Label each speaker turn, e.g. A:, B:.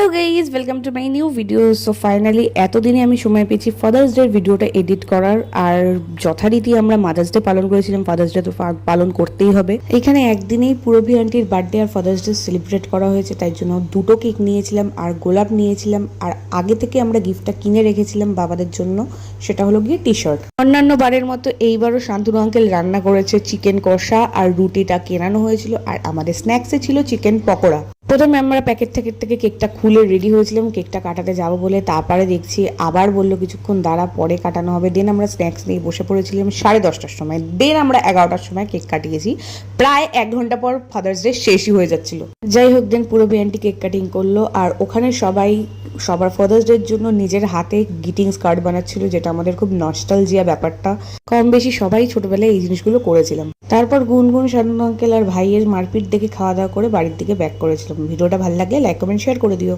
A: Hello guys, welcome to my new video. So finally এতদিনে আমি সময় পেয়েছি ফাদার্স ডে ভিডিওটা এডিট করার। আর যথারীতি আমরা মাদার্স ডে পালন করেছিলাম, ফাদার্স ডে তো পালন করতেই হবে। এখানে একদিনেই পুরবী আন্টির বার্থডে আর ফাদার্স ডে সেলিব্রেট করা হয়েছে, তাই জন্য দুটো কেক নিয়েছিলাম আর গোলাপ নিয়েছিলাম। আর আগে থেকে আমরা গিফটটা কিনে রেখেছিলাম বাবাদের জন্য, সেটা হলো গিয়ে টি শার্ট। অন্যান্য বারের মতো এইবারও শান্তনু আঙ্কেল রান্না করেছে চিকেন কষা, আর রুটিটা কেনানো হয়েছিল। আর আমাদের স্ন্যাক্সে ছিল চিকেন পকোড়া। প্রথমে আমরা প্যাকেট থেকে কেকটা খুলে রেডি হয়েছিলাম কেকটা কাটাতে যাবো বলে, তারপরে দেখছি আবার বললো কিছুক্ষণ দাঁড়া, পরে কাটানো হবে। দেন আমরা স্ন্যাক্স নিয়ে বসে পড়েছিলাম 10:30টার সময়। দেন আমরা 11টার সময় কেক কাটিয়েছি। প্রায় 1 ঘন্টা পর ফাদার্স ডে শেষই হয়ে যাচ্ছিল। যাই হোক, দেন পুরবী আন্টি কেক কাটিং করলো, আর ওখানে সবাই সবার ফাদার্স ডের জন্য নিজের হাতে গ্রিটিংস কার্ড বানাচ্ছিল, যেটা আমাদের খুব নস্টালজিয়া ব্যাপারটা। কম বেশি সবাই ছোটবেলায় এই জিনিসগুলো করেছিলাম। তারপর গুনগুন, শান্তনু আঙ্কেল আর ভাইয়ের মারপিট দেখে খাওয়া দাওয়া করে বাড়ির দিকে ব্যাক করেছিলাম। ভিডিওটা ভালো লাগলে লাইক কমেন্ট শেয়ার করে দিও।